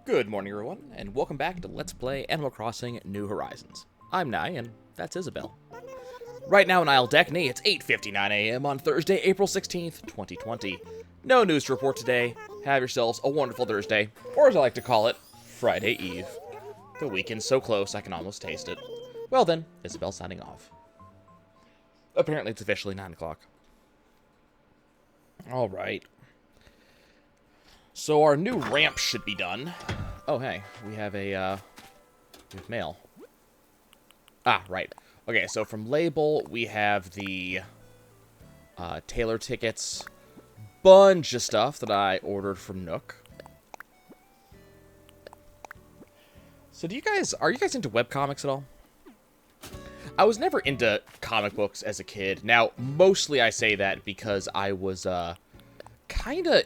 Good morning, everyone, and welcome back to Let's Play Animal Crossing New Horizons. I'm Nye, and that's Isabelle. Right now in Isle Deckney, it's 8:59 a.m. on Thursday, April 16th, 2020. No news to report today. Have yourselves a wonderful Thursday, or as I like to call it, Friday Eve. The weekend's so close I can almost taste it. Well then, Isabelle signing off. Apparently it's officially 9 o'clock. Alright. So our new ramp should be done. Oh, hey, we have we have mail. Ah, right. Okay, so from Label, we have the Taylor tickets. Bunch of stuff that I ordered from Nook. So are you guys into webcomics at all? I was never into comic books as a kid. Now, mostly I say that because I was, kinda...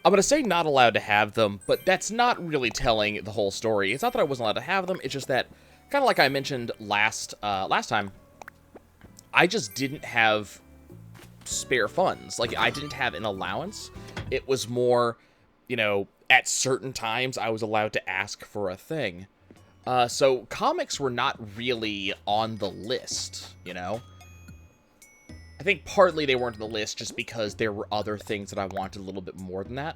I'm going to say not allowed to have them, but that's not really telling the whole story. It's not that I wasn't allowed to have them, it's just that, kind of like I mentioned last time, I just didn't have spare funds. Like, I didn't have an allowance. It was more, you know, at certain times I was allowed to ask for a thing. So comics were not really on the list, you know? I think partly they weren't on the list just because there were other things that I wanted a little bit more than that.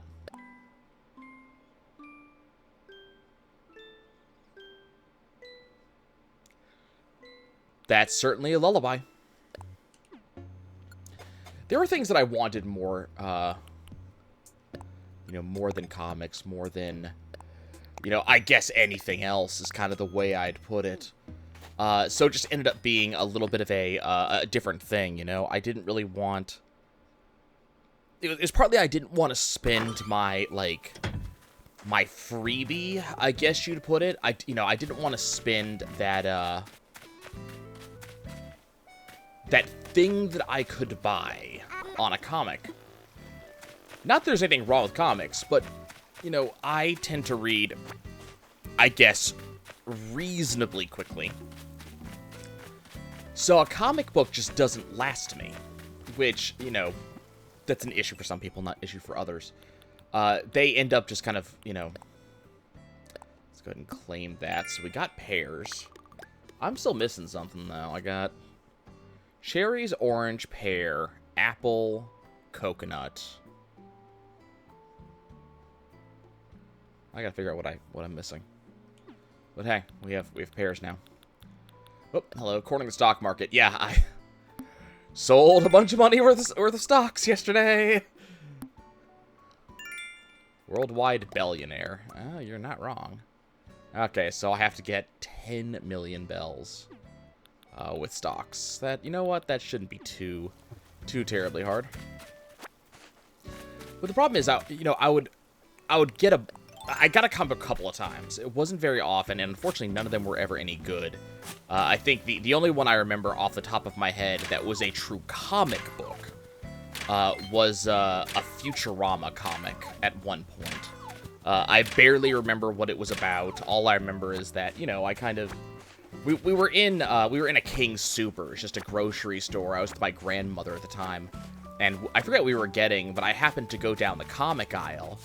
That's certainly a lullaby. There were things that I wanted more, you know, more than comics, more than, you know, I guess anything else is kind of the way I'd put it. So it just ended up being a little bit of a different thing, you know? I didn't really want... It was partly I didn't want to spend my, like, my freebie, I guess you'd put it. I didn't want to spend that, that thing that I could buy on a comic. Not that there's anything wrong with comics, but, you know, I tend to read, I guess, reasonably quickly. So a comic book just doesn't last me, which, you know, that's an issue for some people, not an issue for others. They end up just kind of, you know, let's go ahead and claim that. So we got pears. I'm still missing something, though. I got cherries, orange, pear, apple, coconut. I gotta figure out what I'm missing. But hey, we have pears now. Oh, hello, according to the stock market. Yeah, I sold a bunch of money worth of stocks yesterday. Worldwide billionaire. Oh, you're not wrong. Okay, so I have to get 10 million bells with stocks. That, you know what? That shouldn't be too terribly hard. But the problem is, I would get I got a comic a couple of times. It wasn't very often, and unfortunately, none of them were ever any good. I think the only one I remember off the top of my head that was a true comic book was a Futurama comic at one point. I barely remember what it was about. All I remember is that, you know, I kind of... We were in a King Soopers, just a grocery store. I was with my grandmother at the time, and I forget what we were getting, but I happened to go down the comic aisle,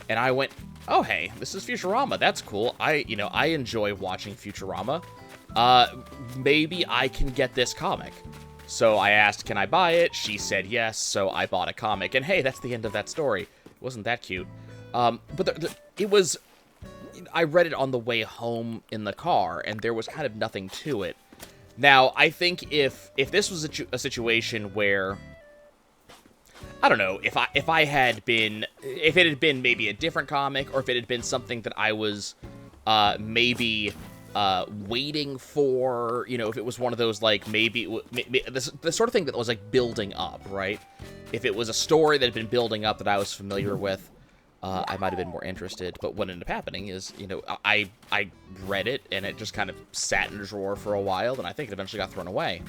and I went, oh, hey, this is Futurama. That's cool. I enjoy watching Futurama. Maybe I can get this comic. So I asked, can I buy it? She said yes, so I bought a comic. And hey, that's the end of that story. Wasn't that cute? But it was... I read it on the way home in the car, and there was kind of nothing to it. Now, I think if this was a situation where... I don't know, if it had been maybe a different comic, or if it had been something that I was maybe waiting for, you know, if it was one of those, like, maybe the sort of thing that was, like, building up, right? If it was a story that had been building up that I was familiar with, I might have been more interested. But what ended up happening is, you know, I read it, and it just kind of sat in a drawer for a while, and I think it eventually got thrown away.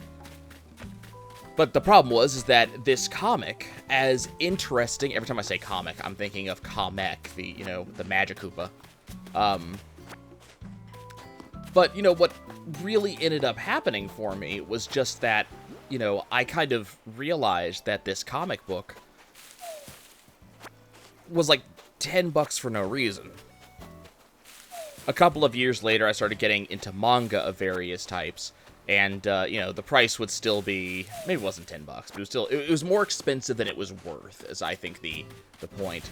But the problem is that this comic, as interesting, every time I say comic, I'm thinking of Kamek, the Magic Koopa. But, you know, what really ended up happening for me was just that, you know, I kind of realized that this comic book was like $10 for no reason. A couple of years later, I started getting into manga of various types, and you know, the price would still be, maybe it wasn't $10, but it was still, it was more expensive than it was worth, is I think the point.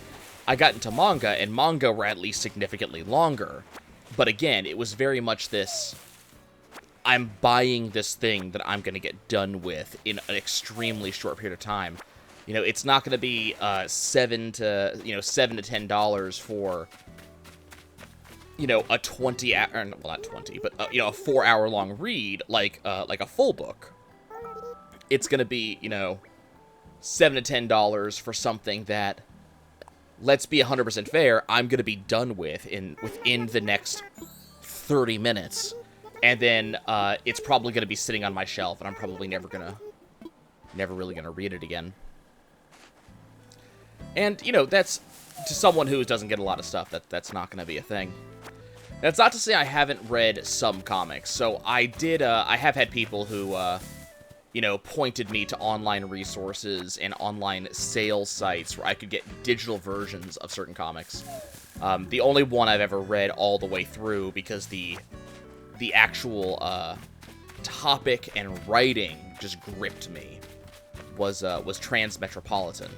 I got into manga, and manga were at least significantly longer, but again, it was very much this, I'm buying this thing that I'm going to get done with in an extremely short period of time. You know, it's not going to be $7 to $10 for, you know, a 20-hour, well, not 20, but, you know, a 4-hour long read, like a full book. It's going to be, you know, $7 to $10 for something that, let's be 100% fair, I'm going to be done with within the next 30 minutes. And then it's probably going to be sitting on my shelf, and I'm probably never really going to read it again. And, you know, that's, to someone who doesn't get a lot of stuff, that's not going to be a thing. That's not to say I haven't read some comics. So I have had people who, you know, pointed me to online resources and online sales sites where I could get digital versions of certain comics. The only one I've ever read all the way through, because the actual topic and writing just gripped me, was Transmetropolitan.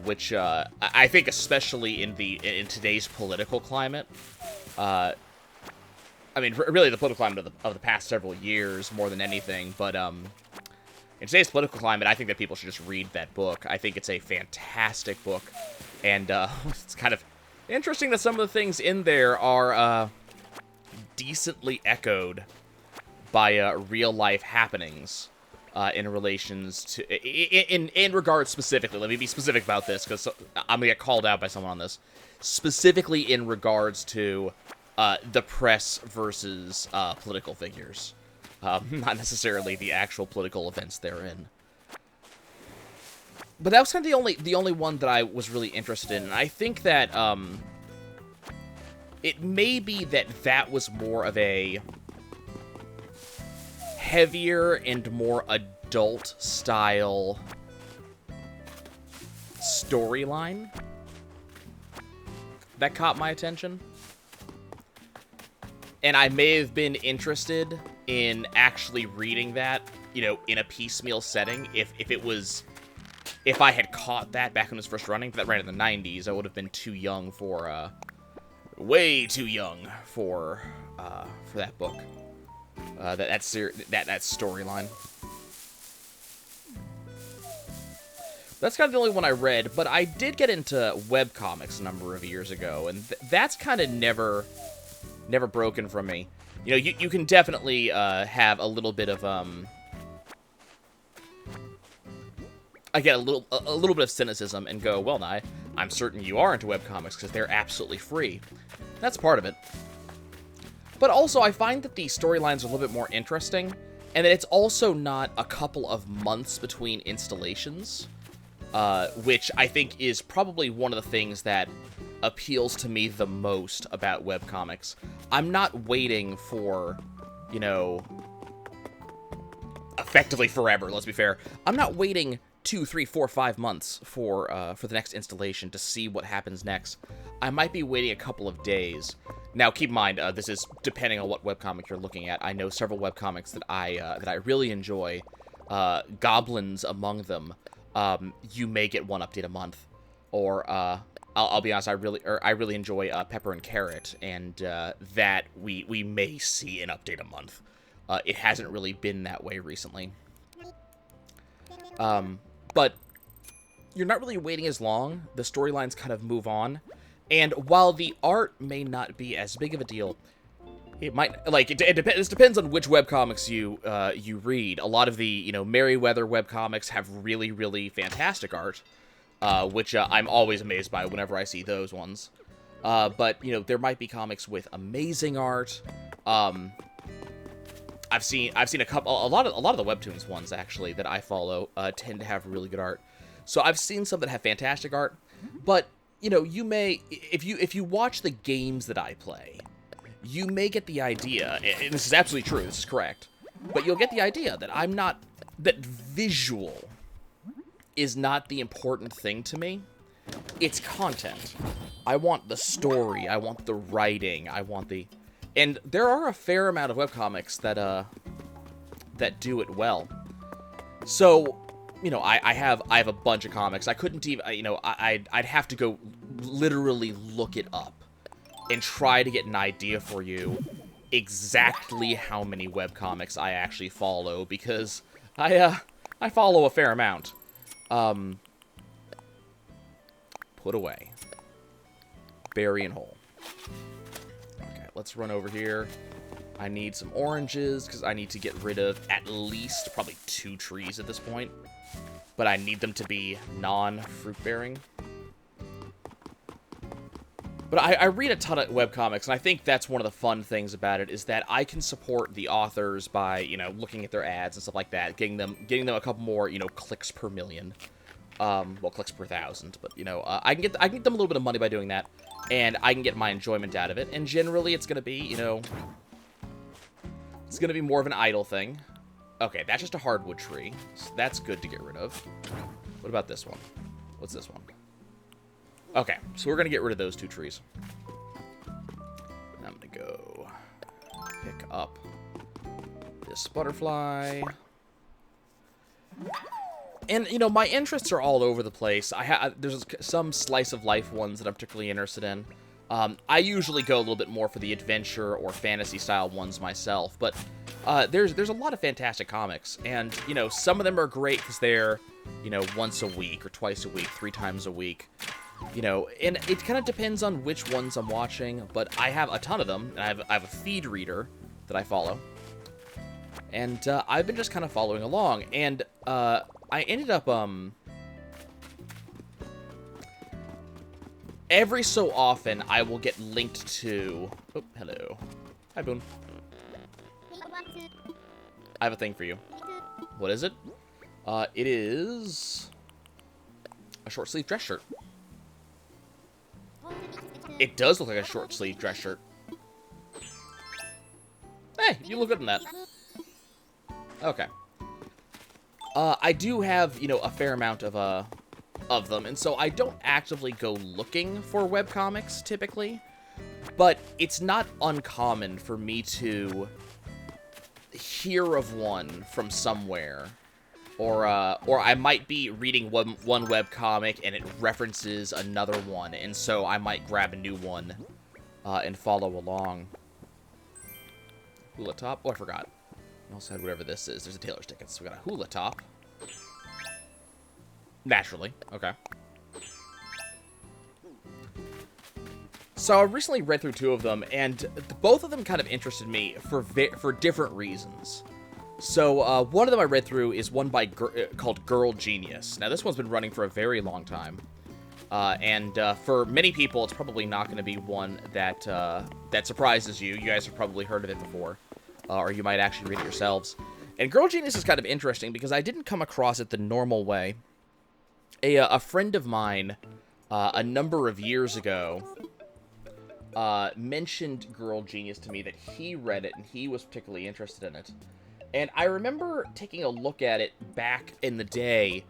Which I think, especially in today's political climate, I mean, really the political climate of the past several years more than anything, but in today's political climate, I think that people should just read that book. I think it's a fantastic book, and it's kind of interesting that some of the things in there are decently echoed by real-life happenings. In relations to, in regards specifically, let me be specific about this, because I'm gonna get called out by someone on this, specifically in regards to the press versus political figures, not necessarily the actual political events therein. But that was kind of the only one that I was really interested in, and I think that it may be that was more of a heavier and more adult style storyline that caught my attention. And I may have been interested in actually reading that, you know, in a piecemeal setting. If I had caught that back when it was first running, that ran in the 90s, I would have been too young for, way too young for that book. That storyline. That's kind of the only one I read, but I did get into webcomics a number of years ago, and that's kind of never broken from me. You know, you can definitely have a little bit of I get a little bit of cynicism and go, well, Nye, I'm certain you are into webcomics because they're absolutely free. That's part of it. But also, I find that the storylines are a little bit more interesting, and that it's also not a couple of months between installations, which I think is probably one of the things that appeals to me the most about webcomics. I'm not waiting for, you know, effectively forever, let's be fair. I'm not waiting 2, 3, 4, 5 months for the next installation to see what happens next. I might be waiting a couple of days. Now, keep in mind, this is depending on what webcomic you're looking at. I know several webcomics that I really enjoy. Goblins among them. You may get one update a month, or I'll be honest, I really enjoy Pepper and Carrot, and that we may see an update a month. It hasn't really been that way recently. But you're not really waiting as long. The storylines kind of move on. And while the art may not be as big of a deal, it might, like, it depends on which webcomics you read. A lot of the, you know, Merryweather webcomics have really, really fantastic art, which I'm always amazed by whenever I see those ones. But, you know, there might be comics with amazing art. I've seen a lot of the Webtoons ones, actually, that I follow, tend to have really good art. So I've seen some that have fantastic art, but, you know, you may, if you watch the games that I play, you may get the idea, and this is absolutely true, this is correct, but you'll get the idea that that visual is not the important thing to me. It's content. I want the story. I want the writing. I want the... And there are a fair amount of webcomics that do it well. So, you know, I have a bunch of comics. I couldn't even, you know, I'd have to go literally look it up and try to get an idea for you exactly how many webcomics I actually follow, because I follow a fair amount. Put away. Bury and hole. Okay, let's run over here. I need some oranges, because I need to get rid of at least probably 2 trees at this point. But I need them to be non-fruit-bearing. But I read a ton of webcomics, and I think that's one of the fun things about it, is that I can support the authors by, you know, looking at their ads and stuff like that, getting them a couple more, you know, clicks per million. Well, clicks per 1,000, but, you know, I can get them a little bit of money by doing that, and I can get my enjoyment out of it, and generally it's going to be, you know, it's going to be more of an idle thing. Okay, that's just a hardwood tree, so that's good to get rid of. What about this one? What's this one? Okay, so we're going to get rid of those 2 trees. I'm going to go pick up this butterfly. And, you know, my interests are all over the place. There's some slice of life ones that I'm particularly interested in. I usually go a little bit more for the adventure or fantasy style ones myself, but there's a lot of fantastic comics, and, you know, some of them are great because they're, you know, once a week or twice a week, 3 times a week. You know, and it kind of depends on which ones I'm watching, but I have a ton of them, and I have a feed reader that I follow. And I've been just kind of following along, and I ended up, every so often, I will get linked to... Oh, hello. Hi, Boone. I have a thing for you. What is it? It is... a short-sleeve dress shirt. It does look like a short-sleeve dress shirt. Hey, you look good in that. Okay. I do have, you know, a fair amount of them, and so I don't actively go looking for webcomics, typically. But it's not uncommon for me to hear of one from somewhere. Or I might be reading one webcomic and it references another one, and so I might grab a new one and follow along. Hula top? Oh, I forgot. I also had whatever this is. There's a Taylor's ticket, so we got a hula top. Naturally. Okay. So I recently read through 2 of them, and both of them kind of interested me for different reasons. So, one of them I read through is one by called Girl Genius. Now, this one's been running for a very long time. And for many people, it's probably not going to be one that that surprises you. You guys have probably heard of it before. Or you might actually read it yourselves. And Girl Genius is kind of interesting because I didn't come across it the normal way. A friend of mine, a number of years ago, mentioned Girl Genius to me, that he read it and he was particularly interested in it. And I remember taking a look at it back in the day,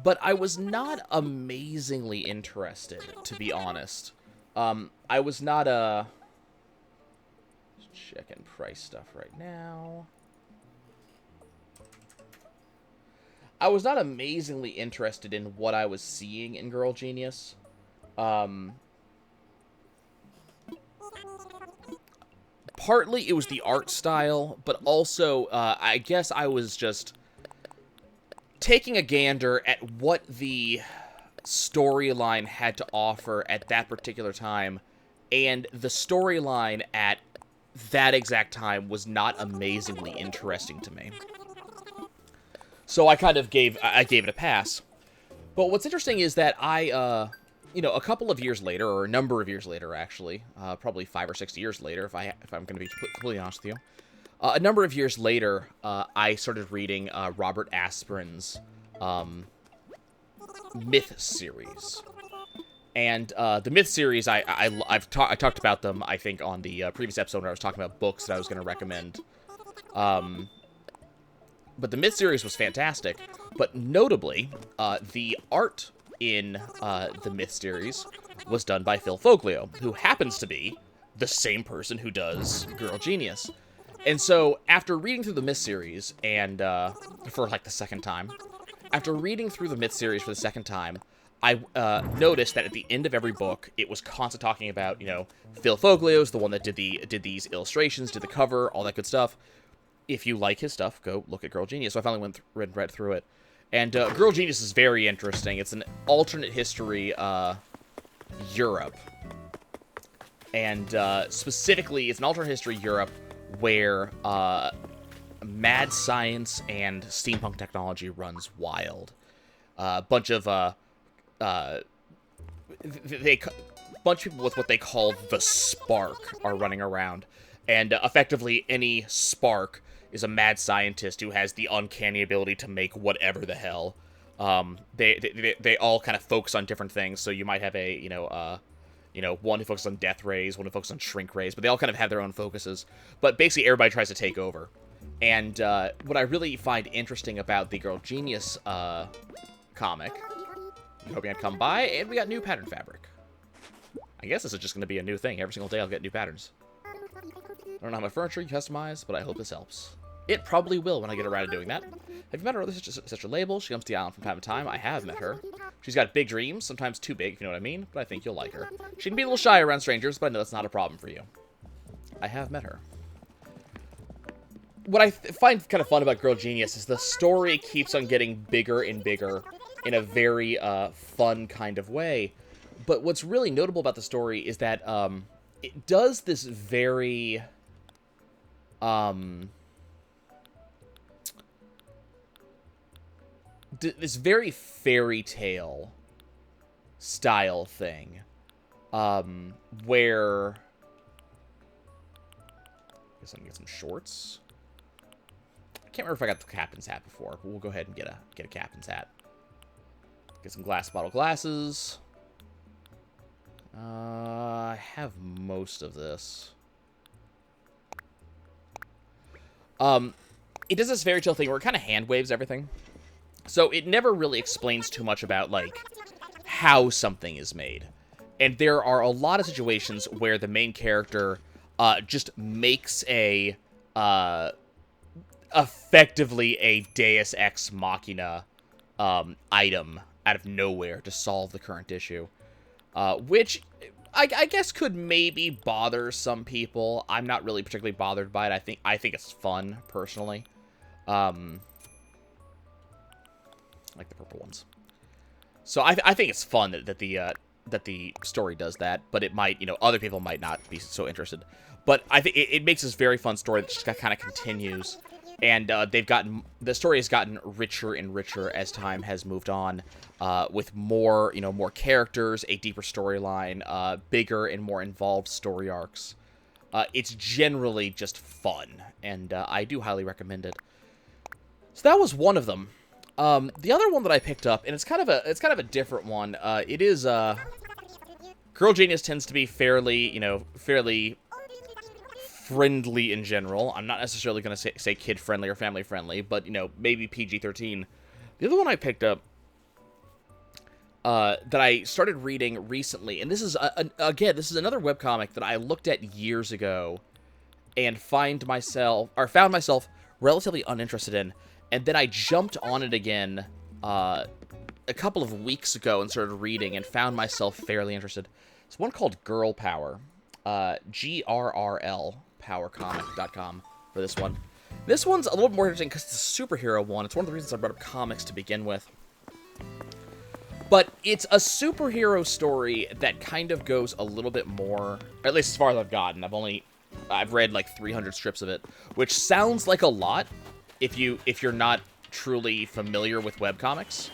but I was not amazingly interested, to be honest. I was not checking price stuff right now. I was not amazingly interested in what I was seeing in Girl Genius. Partly it was the art style, but also I guess I was just taking a gander at what the storyline had to offer at that particular time, and the storyline at that exact time was not amazingly interesting to me. So I kind of gave it a pass. But what's interesting is that you know, a couple of years later, or a number of years later, actually, probably 5 or 6 years later, if I'm going to be completely honest with you, a number of years later, I started reading Robert Asprin's Myth series. And the Myth series, I talked about them, I think, on the previous episode where I was talking about books that I was going to recommend. But the Myth series was fantastic. But notably, the art in the Myth series was done by Phil Foglio, who happens to be the same person who does Girl Genius. And so, after reading through the Myth series, and for like the second time, after reading through the Myth series for the second time, I noticed that at the end of every book, it was constantly talking about, you know, Phil Foglio's the one that did these illustrations, did the cover, all that good stuff. If you like his stuff, go look at Girl Genius. So I finally read through it. And Girl Genius is very interesting. It's an alternate history Europe. And specifically, it's an alternate history Europe where mad science and steampunk technology runs wild. A bunch of bunch of people with what they call the Spark are running around, and effectively any Spark is a mad scientist who has the uncanny ability to make whatever the hell. They all kind of focus on different things. So you might have a one who focuses on death rays, one who focuses on shrink rays, but they all kind of have their own focuses. But basically, everybody tries to take over. And what I really find interesting about the Girl Genius comic, hoping I'd come by, and we got new pattern fabric. I guess this is just going to be a new thing. Every single day I'll get new patterns. I don't know how my furniture you customize, but I hope this helps. It probably will when I get around to doing that. Have you met her other sister Label? She comes to the island from time to time. I have met her. She's got big dreams, sometimes too big, if you know what I mean, but I think you'll like her. She can be a little shy around strangers, but I know that's not a problem for you. I have met her. What I find kind of fun about Girl Genius is the story keeps on getting bigger and bigger in a very fun kind of way. But what's really notable about the story is that it does this very... this very fairy tale style thing, where I guess I'm gonna get some shorts. I can't remember if I got the captain's hat before, but we'll go ahead and get a captain's hat. Get some glass bottle glasses. I have most of this. It does this fairy tale thing where it kind of hand waves everything. So it never really explains too much about, like, how something is made. And there are a lot of situations where the main character just makes effectively a Deus Ex Machina item out of nowhere to solve the current issue. Which I guess could maybe bother some people. I'm not really particularly bothered by it. I think it's fun, personally. Like the purple ones. So I think it's fun that the story does that, but it might, other people might not be so interested. But I think it makes this very fun story that just kind of continues, and the story has gotten richer and richer as time has moved on, with more more characters, a deeper storyline, bigger and more involved story arcs. It's generally just fun, and I do highly recommend it. So that was one of them. The other one that I picked up, and it's kind of a different one. It is Girl Genius tends to be fairly friendly in general. I'm not necessarily going to say kid friendly or family friendly, but maybe PG-13. The other one I picked up that I started reading recently, and this is again, this is another webcomic that I looked at years ago and found myself relatively uninterested in. And then I jumped on it again a couple of weeks ago and started reading and found myself fairly interested. It's one called Girl Power. GRRL, powercomic.com for this one. This one's a little more interesting because it's a superhero one. It's one of the reasons I brought up comics to begin with. But it's a superhero story that kind of goes a little bit more, or at least as far as I've gotten. I've read like 300 strips of it, which sounds like a lot if you're not truly familiar with webcomics.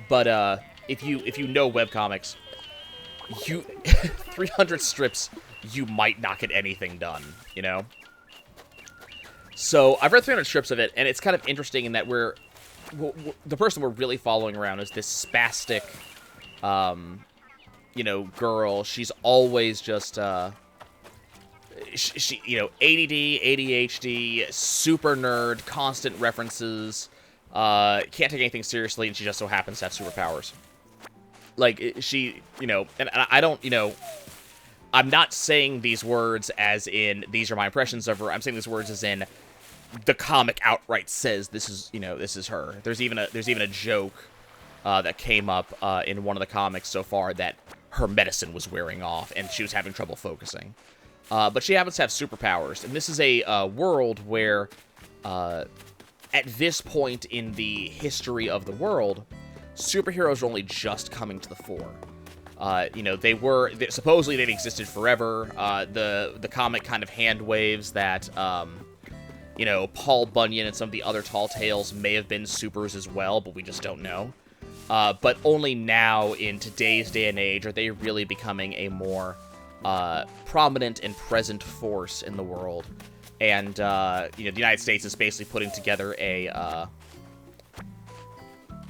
But if you know webcomics, 300 strips, you might not get anything done, So I've read 300 strips of it, and it's kind of interesting in that the person we're really following around is this spastic, girl. She's always just, she ADD, ADHD, super nerd, constant references, can't take anything seriously, and she just so happens to have superpowers. Like, she, you know, and I don't, you know, I'm not saying these words as in, these are my impressions of her. I'm saying these words as in, the comic outright says this is, you know, this is her. There's even a joke that came up in one of the comics so far that her medicine was wearing off and she was having trouble focusing. But she happens to have superpowers, and this is a world where, at this point in the history of the world, superheroes are only just coming to the fore. You know, supposedly they've existed forever. The comic kind of hand waves that, you know, Paul Bunyan and some of the other tall tales may have been supers as well, but we just don't know. But only now, in today's day and age, are they really becoming a more prominent and present force in the world. And, you know, the United States is basically putting together a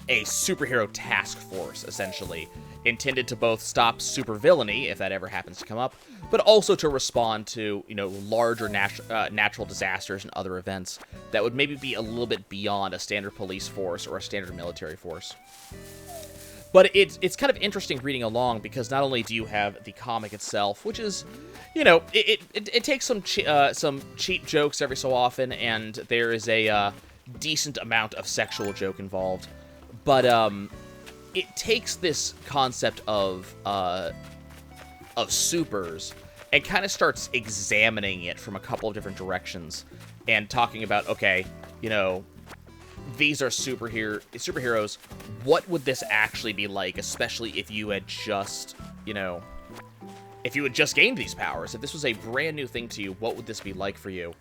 superhero task force, essentially, intended to both stop supervillainy, if that ever happens to come up, but also to respond to, you know, larger natural disasters and other events that would maybe be a little bit beyond a standard police force or a standard military force. But it's kind of interesting reading along, because not only do you have the comic itself, which is, you know, it takes some cheap jokes every so often, and there is a decent amount of sexual joke involved, but it takes this concept of supers and kind of starts examining it from a couple of different directions and talking about, okay, you know, these are superheroes. What would this actually be like, especially if you had just, you know, if you had just gained these powers? If this was a brand new thing to you, what would this be like for you?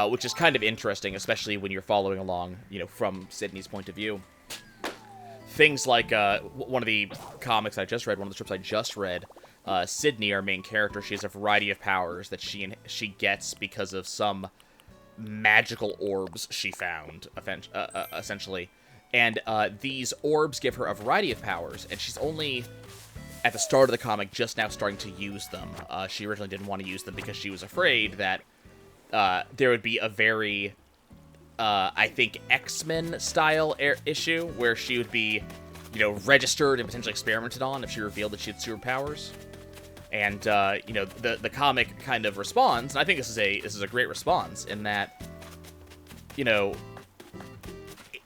Which is kind of interesting, especially when you're following along, you know, from Sydney's point of view. Things like one of the comics I just read, one of the strips I just read, Sydney, our main character, she has a variety of powers that she gets because of some magical orbs she found, essentially. And these orbs give her a variety of powers, and she's only, at the start of the comic, just now starting to use them. She originally didn't want to use them because she was afraid that there would be a very, I think, X-Men style issue where she would be, you know, registered and potentially experimented on if she revealed that she had superpowers. And, you know, the comic kind of responds, and I think this is a great response, in that, you know,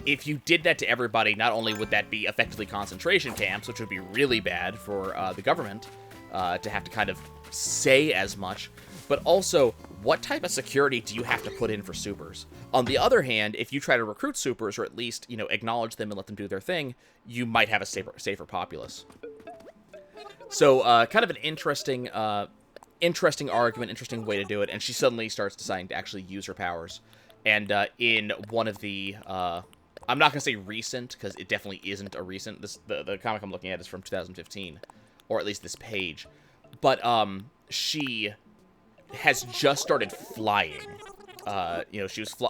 if you did that to everybody, not only would that be effectively concentration camps, which would be really bad for the government to have to kind of say as much, but also, what type of security do you have to put in for supers? On the other hand, if you try to recruit supers, or at least, you know, acknowledge them and let them do their thing, you might have a safer populace. So, kind of an interesting argument, interesting way to do it, and she suddenly starts deciding to actually use her powers. And in one of the, I'm not going to say recent, because it definitely isn't a recent, the comic I'm looking at is from 2015, or at least this page. But she has just started flying. You know,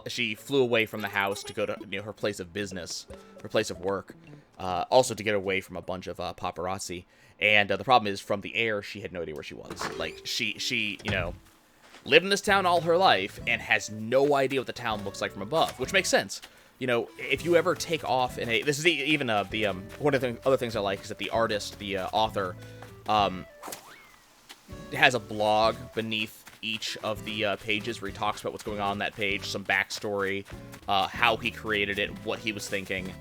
she flew away from the house to go to, you know, her place of business, her place of work, also to get away from a bunch of paparazzi. And the problem is, from the air, she had no idea where she was. Like, she, you know, lived in this town all her life and has no idea what the town looks like from above, which makes sense. You know, if you ever take off in a... This is even one of the other things I like is that the artist, the author, has a blog beneath each of the pages where he talks about what's going on that page, some backstory, how he created it, what he was thinking,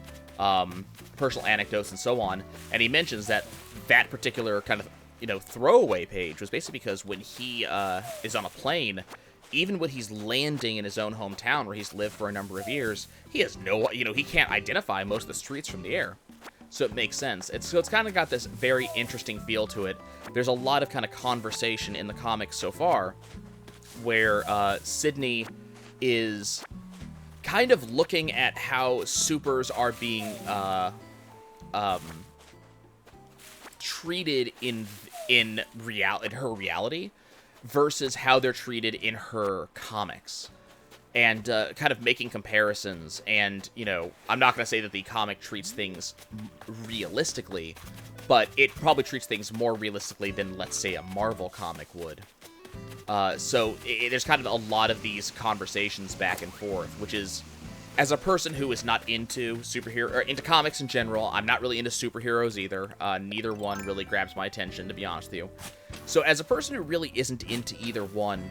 personal anecdotes, and so on. And he mentions that particular kind of, you know, throwaway page was basically because when he is on a plane, even when he's landing in his own hometown where he's lived for a number of years, he has no, you know, he can't identify most of the streets from the air. So it makes sense. So it's kind of got this very interesting feel to it. There's a lot of kind of conversation in the comics so far where Sydney is kind of looking at how supers are being treated in her reality versus how they're treated in her comics. And kind of making comparisons. And, you know, I'm not going to say that the comic treats things realistically, but it probably treats things more realistically than, let's say, a Marvel comic would. So there's kind of a lot of these conversations back and forth, which is as a person who is not into superhero or into comics in general, I'm not really into superheroes either. Neither one really grabs my attention, to be honest with you. So as a person who really isn't into either one,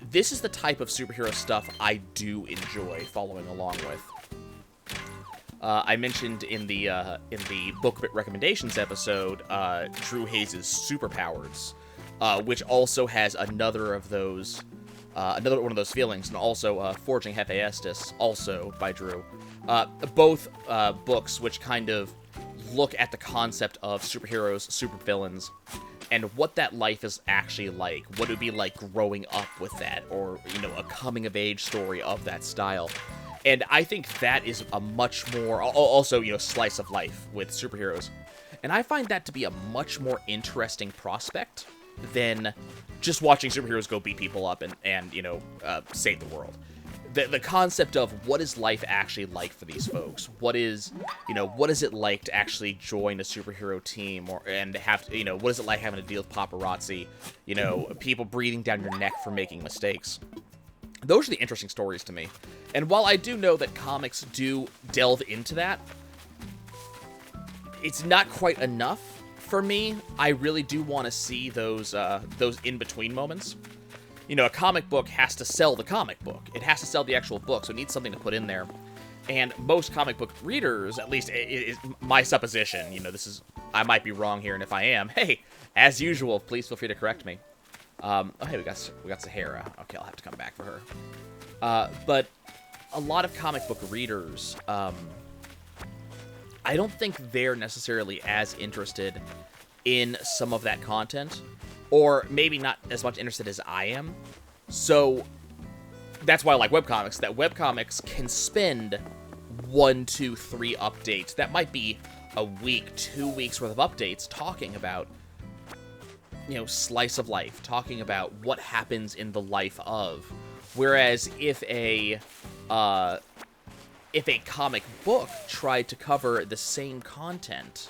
this is the type of superhero stuff I do enjoy following along with. I mentioned in the book recommendations episode, Drew Hayes' Superpowers, which also has another of those. Another one of those feelings, and also Forging Hephaestus, also by Drew. Both books which kind of look at the concept of superheroes, supervillains, and what that life is actually like, what it would be like growing up with that, or, you know, a coming-of-age story of that style. And I think that is a much more, also, you know, slice of life with superheroes. And I find that to be a much more interesting prospect than just watching superheroes go beat people up and you know, save the world. The concept of what is life actually like for these folks? What is, you know, what is it like to actually join a superhero team, and have to, you know, what is it like having to deal with paparazzi, you know, people breathing down your neck for making mistakes? Those are the interesting stories to me. And while I do know that comics do delve into that, it's not quite enough. For me, I really do want to see those in-between moments. You know, a comic book has to sell the comic book. It has to sell the actual book, so it needs something to put in there. And most comic book readers, at least is my supposition, you know, this is, I might be wrong here, and if I am, hey, as usual, please feel free to correct me. Oh, hey, we got Sahara. Okay, I'll have to come back for her. But a lot of comic book readers, I don't think they're necessarily as interested in some of that content, or maybe not as much interested as I am. So that's why I like webcomics, that webcomics can spend 1, 2, 3 updates. That might be a week, 2 weeks worth of updates talking about, you know, slice of life, talking about what happens in the life of. Whereas if a comic book tried to cover the same content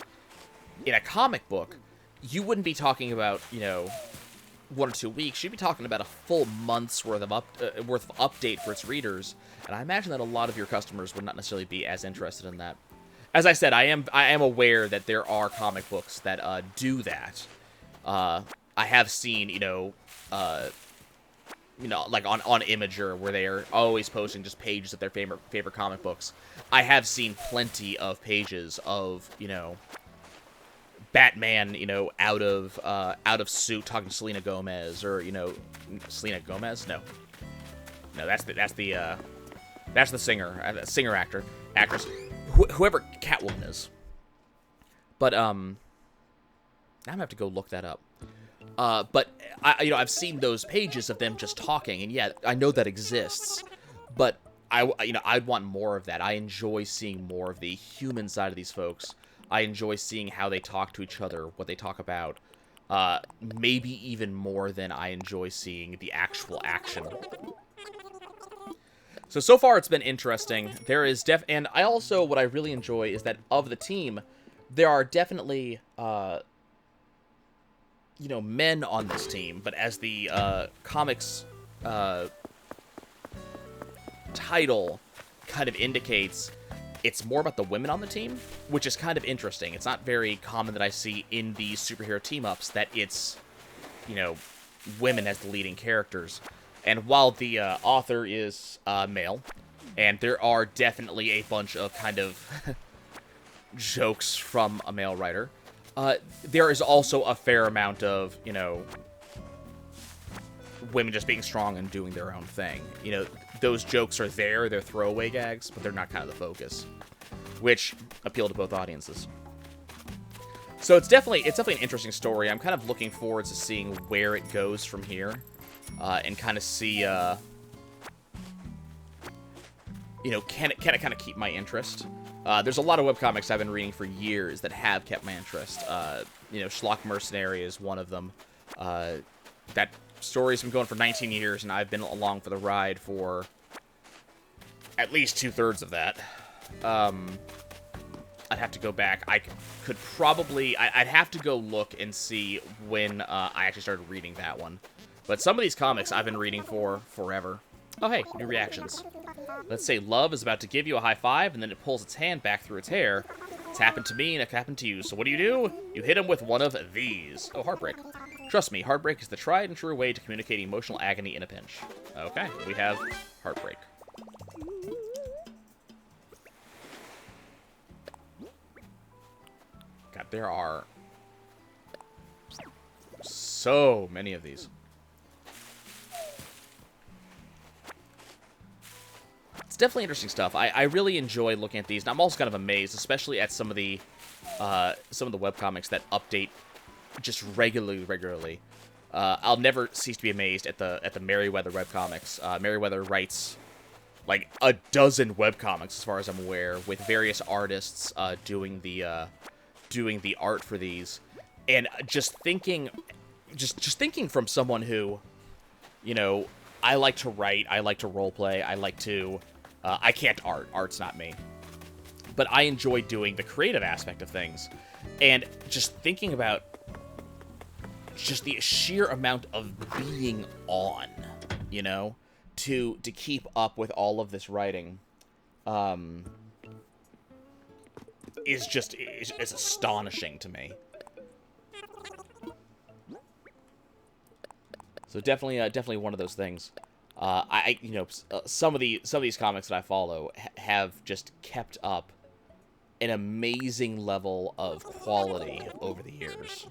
in a comic book, you wouldn't be talking about, you know, 1 or 2 weeks. You'd be talking about a full month's worth of update for its readers. And I imagine that a lot of your customers would not necessarily be as interested in that. As I said, I am aware that there are comic books that do that. I have seen, you know, like on Imager, where they are always posting just pages of their favorite comic books. I have seen plenty of pages of, you know, Batman, you know, out of suit talking to Selena Gomez, or, you know, Selena Gomez? No, that's the singer actress, whoever Catwoman is. But now I'm gonna have to go look that up. But I've seen those pages of them just talking, and yeah, I know that exists, but I'd want more of that. I enjoy seeing more of the human side of these folks. I enjoy seeing how they talk to each other, what they talk about, maybe even more than I enjoy seeing the actual action. So far it's been interesting. There is and I also, what I really enjoy is that of the team, there are definitely, you know, men on this team, but as the comics title kind of indicates, it's more about the women on the team, which is kind of interesting. It's not very common that I see in these superhero team-ups that it's, you know, women as the leading characters. And while the author is male, and there are definitely a bunch of kind of jokes from a male writer, there is also a fair amount of, you know, women just being strong and doing their own thing. You know, those jokes are there, they're throwaway gags, but they're not kind of the focus, which appeal to both audiences. So it's definitely an interesting story. I'm kind of looking forward to seeing where it goes from here, and kind of see, you know, can it kind of keep my interest? There's a lot of webcomics I've been reading for years that have kept my interest. You know, Schlock Mercenary is one of them. That story's been going for 19 years, and I've been along for the ride for at least 2/3 of that. I'd have to go back. I could probably... I'd have to go look and see when I actually started reading that one. But some of these comics I've been reading for forever. Oh, hey, new reactions. Let's say love is about to give you a high five, and then it pulls its hand back through its hair. It's happened to me, and it happened to you. So what do? You hit him with one of these. Oh, heartbreak. Trust me, heartbreak is the tried and true way to communicate emotional agony in a pinch. Okay, we have heartbreak. God, there are so many of these. It's definitely interesting stuff. I really enjoy looking at these, and I'm also kind of amazed, especially at some of the webcomics that update just regularly. I'll never cease to be amazed at the Merryweather webcomics. Merryweather writes like a dozen webcomics, as far as I'm aware, with various artists doing the art for these, and just thinking from someone who, you know, I like to write, I like to roleplay, I like to, I can't art, art's not me, but I enjoy doing the creative aspect of things, and just thinking about just the sheer amount of being on, you know, to keep up with all of this writing, is astonishing to me. So definitely one of those things. Some of these comics that I follow have just kept up an amazing level of quality over the years,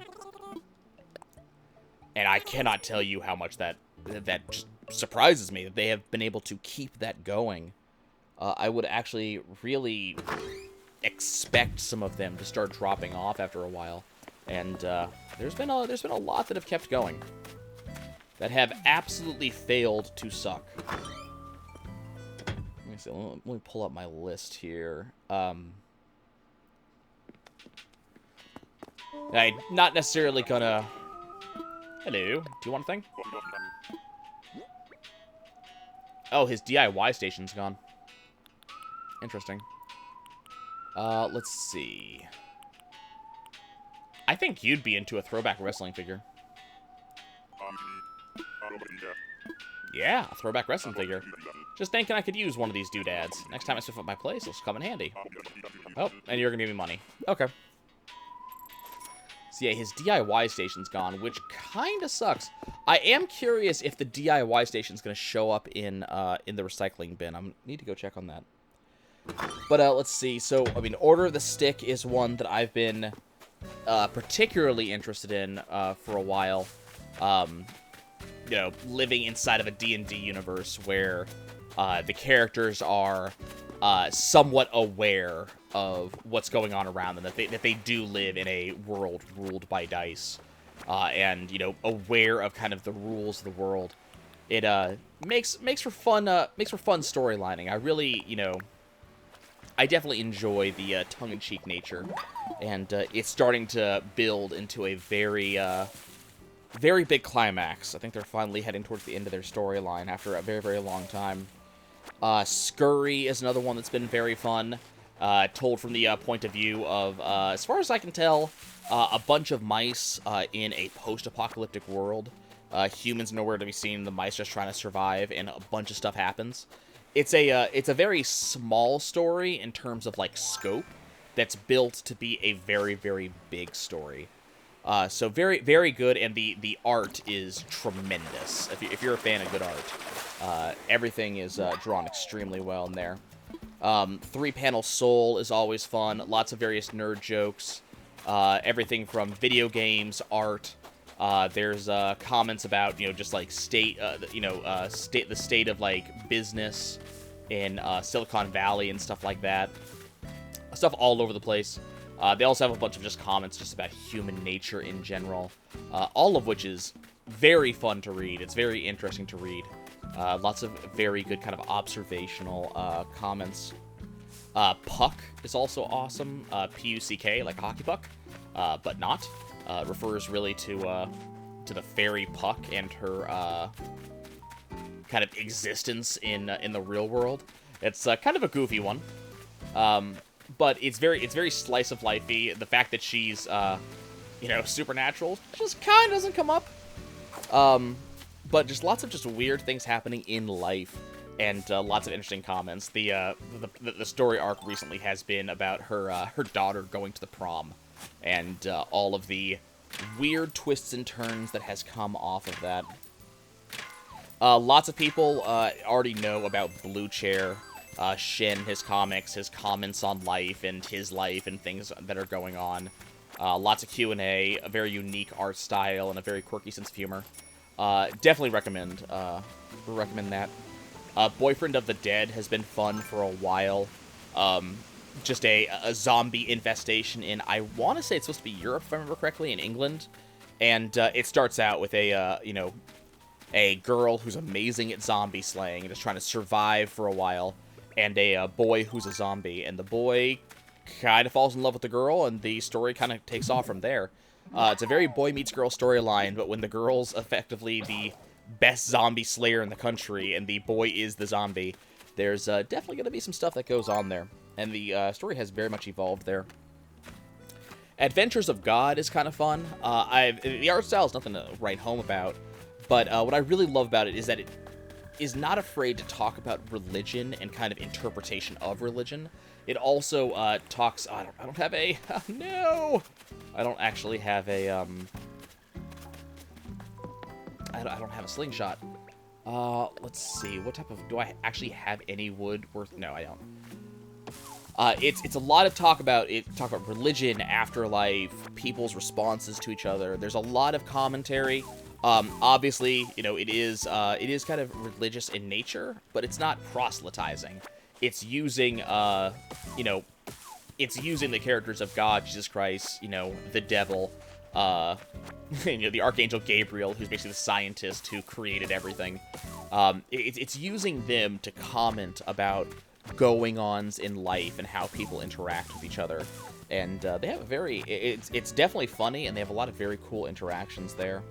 and I cannot tell you how much that just surprises me that they have been able to keep that going. I would actually really expect some of them to start dropping off after a while, and there's been a lot that have kept going, that have absolutely failed to suck. Let me pull up my list here. I'm not necessarily gonna... Hello, do you want a thing? Oh, his DIY station's gone. Interesting. Let's see. I think you'd be into a throwback wrestling figure. Yeah, a throwback wrestling figure. Just thinking I could use one of these doodads. Next time I spiff up my place, it'll come in handy. Oh, and you're gonna give me money. Okay. So yeah, his DIY station's gone, which kinda sucks. I am curious if the DIY station's gonna show up in the recycling bin. I need to go check on that. But let's see. So, I mean, Order of the Stick is one that I've been particularly interested in for a while. You know, living inside of a D&D universe where the characters are somewhat aware of what's going on around them, that they do live in a world ruled by dice, and, you know, aware of kind of the rules of the world. It makes for fun storylining. I really, you know, I definitely enjoy the tongue-in-cheek nature, and it's starting to build into a very big climax. I think they're finally heading towards the end of their storyline after a very, very long time. Scurry is another one that's been very fun, told from the point of view of, as far as I can tell, a bunch of mice in a post-apocalyptic world. Humans nowhere to be seen, the mice just trying to survive, and a bunch of stuff happens. It's a very small story in terms of, like, scope, that's built to be a very, very big story. So very, very good, and the art is tremendous. If you're a fan of good art, everything is drawn extremely well in there. 3-panel Soul is always fun. Lots of various nerd jokes. Everything from video games, art. There's comments about, you know, just like the state of like business in Silicon Valley and stuff like that. Stuff all over the place. They also have a bunch of just comments just about human nature in general, all of which is very fun to read. It's very interesting to read. Lots of very good kind of observational comments. Puck is also awesome. P-U-C-K, like a hockey puck, but not. Refers really to the fairy Puck and her kind of existence in the real world. It's kind of a goofy one. But it's very slice of lifey. The fact that she's, you know, supernatural just kind of doesn't come up. But just lots of just weird things happening in life, and lots of interesting comments. The story arc recently has been about her daughter going to the prom, and all of the weird twists and turns that has come off of that. Lots of people already know about Blue Chair, Shin, his comics, his comments on life and his life and things that are going on. Lots of Q&A, a very unique art style, and a very quirky sense of humor. Definitely recommend that. Boyfriend of the Dead has been fun for a while. Just a zombie infestation in, I want to say it's supposed to be Europe, if I remember correctly, in England. And it starts out with a girl who's amazing at zombie slaying and is trying to survive for a while, and a boy who's a zombie. And the boy kind of falls in love with the girl, and the story kind of takes off from there. It's a very boy meets girl storyline, but when the girl's effectively the best zombie slayer in the country, and the boy is the zombie, there's definitely going to be some stuff that goes on there. And the story has very much evolved there. Adventures of God is kind of fun. The art style is nothing to write home about, but what I really love about it is that it is not afraid to talk about religion and kind of interpretation of religion. It also talks... I don't have a... no! I don't actually have a... I don't have a slingshot. Let's see. What type of... Do I actually have any wood worth... No, I don't. It's a lot of talk about religion, afterlife, people's responses to each other. There's a lot of commentary. Obviously, it is kind of religious in nature, but it's not proselytizing. It's using, it's using the characters of God, Jesus Christ, the devil, the Archangel Gabriel, who's basically the scientist who created everything. It's using them to comment about going-ons in life and how people interact with each other. And they have a very... It's definitely funny, and they have a lot of very cool interactions there.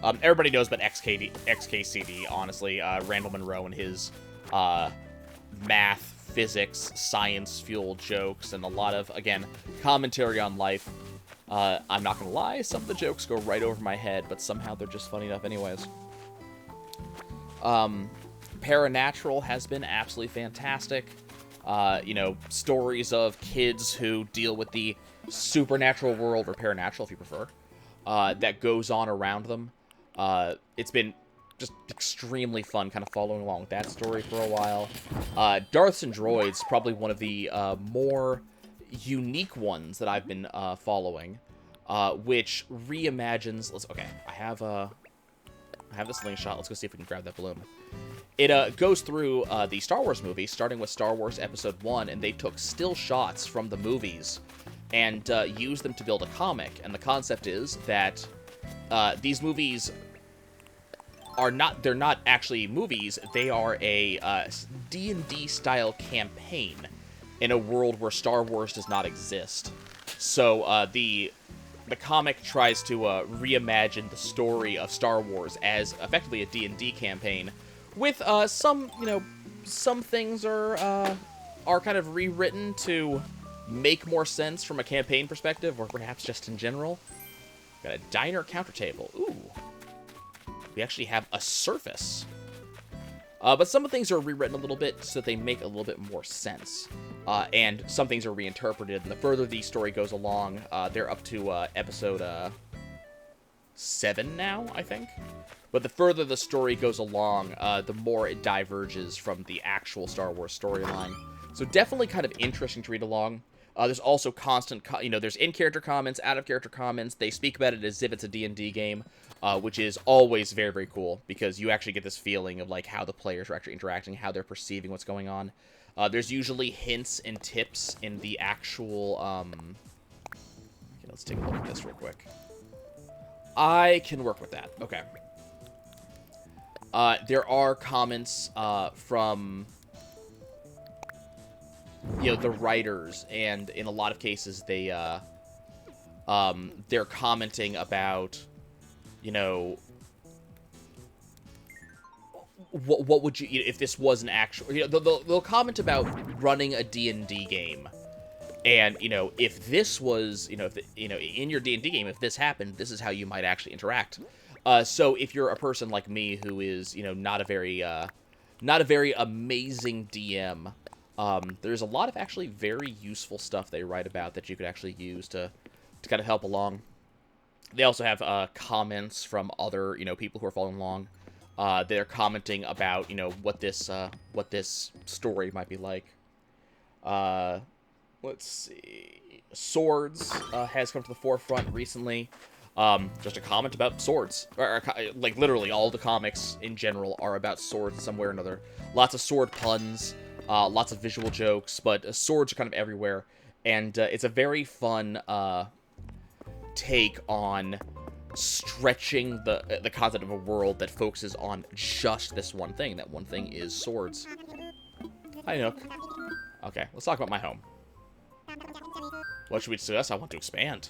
Everybody knows about XKCD, honestly. Randall Monroe and his math, physics, science-fueled jokes, and a lot of, again, commentary on life. I'm not gonna lie, some of the jokes go right over my head, but somehow they're just funny enough anyways. Paranatural has been absolutely fantastic. Stories of kids who deal with the supernatural world, or paranatural if you prefer, that goes on around them. It's been just extremely fun kind of following along with that story for a while. Darths and Droids, probably one of the more unique ones that I've been following, which reimagines... I have the slingshot. Let's go see if we can grab that balloon. It goes through the Star Wars movies, starting with Star Wars Episode 1, and they took still shots from the movies and used them to build a comic. And the concept is that these movies they're not actually movies, they are a D&D style campaign in a world where Star Wars does not exist. So the comic tries to reimagine the story of Star Wars as effectively a D&D campaign, with some things are kind of rewritten to make more sense from a campaign perspective, or perhaps just in general. Got a diner counter table. Ooh. We actually have a surface. But some of the things are rewritten a little bit so that they make a little bit more sense. And some things are reinterpreted. And the further the story goes along, they're up to episode 7 now, I think. But the further the story goes along, the more it diverges from the actual Star Wars storyline. So definitely kind of interesting to read along. There's also constant, there's in-character comments, out-of-character comments. They speak about it as if it's a D&D game, which is always very, very cool, because you actually get this feeling of, like, how the players are actually interacting, how they're perceiving what's going on. There's usually hints and tips in the actual, okay, let's take a look at this real quick. I can work with that. Okay. There are comments from... the writers, and in a lot of cases they're commenting about, what would you, if this was an actual, they'll comment about running a D&D game, and, if this was, in your D&D game, if this happened, this is how you might actually interact. So if you're a person like me who is, not a very, not a very amazing DM. There's a lot of actually very useful stuff they write about that you could actually use to kind of help along. They also have comments from other, people who are following along. They're commenting about, what this story might be like. Let's see. Swords has come to the forefront recently. Just a comment about swords. Like, literally, all the comics in general are about swords somewhere or another. Lots of sword puns, lots of visual jokes, but swords are kind of everywhere. And it's a very fun take on stretching the concept of a world that focuses on just this one thing. That one thing is swords. Hi, Nook. Okay, let's talk about my home. What should we discuss? I want to expand.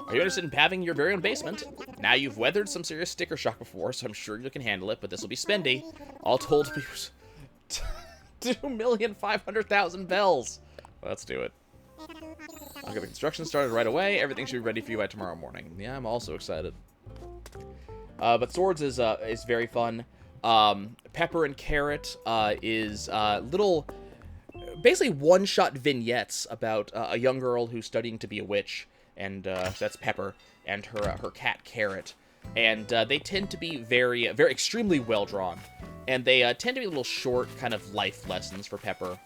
Are you interested in having your very own basement? Now you've weathered some serious sticker shock before, so I'm sure you can handle it, but this will be spendy. All told to be 2,500,000 bells. Let's do it. I'll get the construction started right away. Everything should be ready for you by tomorrow morning. Yeah, I'm also excited. But Swords is very fun. Pepper and Carrot is little, basically one-shot vignettes about a young girl who's studying to be a witch, and that's Pepper, and her cat Carrot. And they tend to be very extremely well-drawn. And they tend to be little short kind of life lessons for Pepper.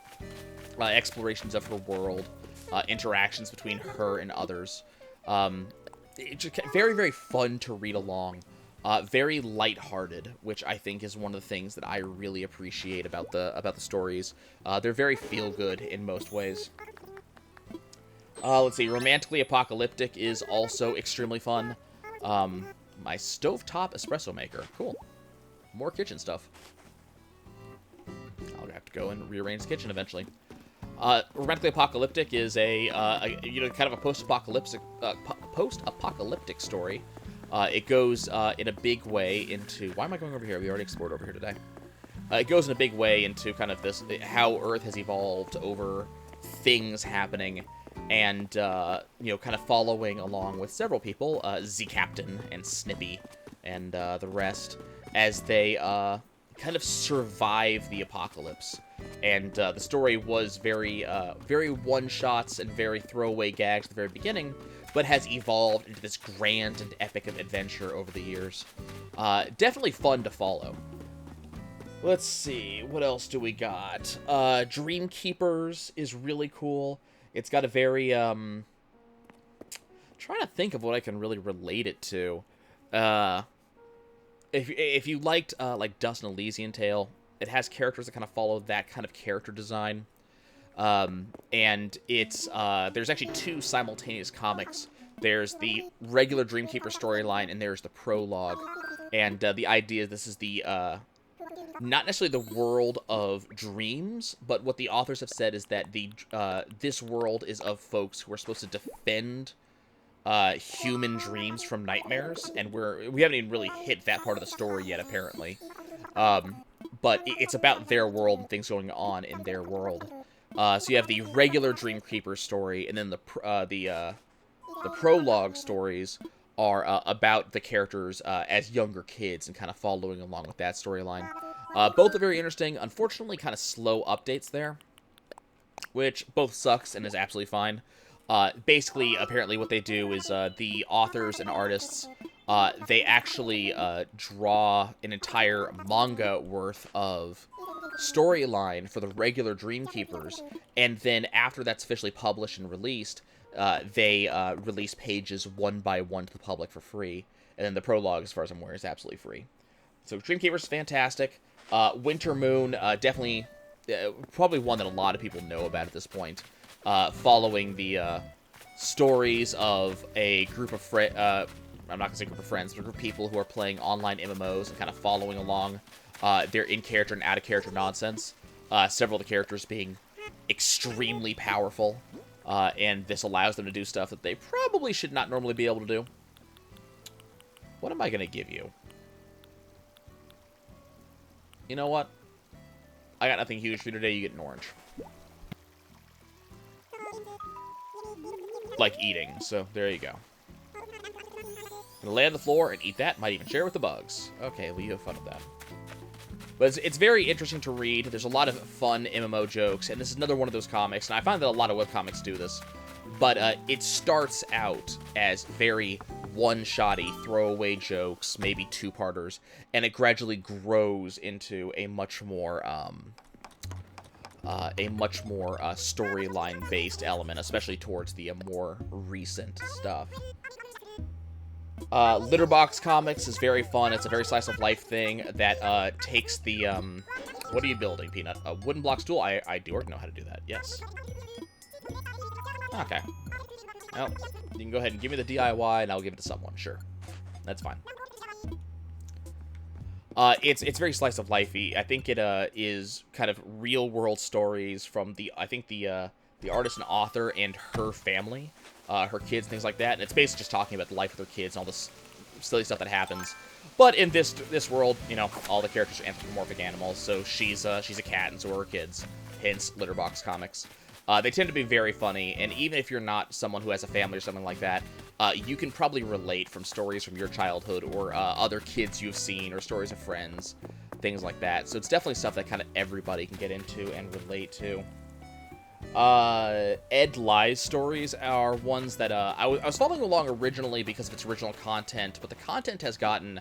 Explorations of her world. Interactions between her and others. It's just very, very fun to read along. Very lighthearted, which I think is one of the things that I really appreciate about the stories. They're very feel-good in most ways. Let's see, Romantically Apocalyptic is also extremely fun. My stovetop espresso maker. Cool. More kitchen stuff. I'll have to go and rearrange the kitchen eventually. Romantically Apocalyptic is a kind of a post-apocalyptic story. It goes in a big way into... Why am I going over here? We already explored over here today. It goes in a big way into kind of this, how Earth has evolved over things happening, and, kind of following along with several people, Z Captain and Snippy and the rest, as they kind of survive the apocalypse. And the story was very one-shots and very throwaway gags at the very beginning, but has evolved into this grand and epic adventure over the years. Definitely fun to follow. Let's see, what else do we got? Dream Keepers is really cool. It's got a very, trying to think of what I can really relate it to. If you liked, like, Dust and Elysian Tale, it has characters that kind of follow that kind of character design. And it's, there's actually two simultaneous comics. There's the regular Dreamkeeper storyline, and there's the prologue. And the idea is this is the, not necessarily the world of dreams, but what the authors have said is that this world is of folks who are supposed to defend human dreams from nightmares, and we haven't even really hit that part of the story yet, apparently. But it's about their world and things going on in their world. So you have the regular Dreamkeeper story, and then the prologue stories are about the characters as younger kids and kind of following along with that storyline. Both are very interesting. Unfortunately, kind of slow updates there, which both sucks and is absolutely fine. Basically, apparently what they do is the authors and artists, they actually draw an entire manga worth of storyline for the regular Dreamkeepers, and then after that's officially published and released, they release pages one by one to the public for free, and then the prologue, as far as I'm aware, is absolutely free. So Dreamkeepers is fantastic. Winter Moon, definitely, probably one that a lot of people know about at this point. Following the stories of a group of I'm not going to say group of friends, but a group of people who are playing online MMOs and kind of following along their in-character and out-of-character nonsense. Several of the characters being extremely powerful, and this allows them to do stuff that they probably should not normally be able to do. What am I going to give you? You know what? I got nothing huge for you today. You get an orange. Like eating, so there you go. I'm gonna lay on the floor and eat that. Might even share with the bugs. Okay, well, you have fun with that. But it's very interesting to read. There's a lot of fun MMO jokes, and this is another one of those comics, and I find that a lot of webcomics do this. But it starts out as very one-shotty, throwaway jokes, maybe two-parters, and it gradually grows into a much more storyline-based element, especially towards the more recent stuff. Litterbox Comics is very fun. It's a very slice-of-life thing that takes the... what are you building, Peanut? A wooden block stool? I do know how to do that, yes. Okay. Well, you can go ahead and give me the DIY, and I'll give it to someone. Sure. That's fine. It's very slice-of-life-y. I think it is kind of real-world stories from the artist and author and her family, her kids, things like that. And it's basically just talking about the life of their kids and all this silly stuff that happens. But in this world, you know, all the characters are anthropomorphic animals, so she's a cat, and so are her kids. Hence, Litterbox Comics. They tend to be very funny, and even if you're not someone who has a family or something like that, you can probably relate from stories from your childhood or other kids you've seen or stories of friends, things like that. So it's definitely stuff that kind of everybody can get into and relate to. Ed Lie's stories are ones that I was following along originally because of its original content, but the content has gotten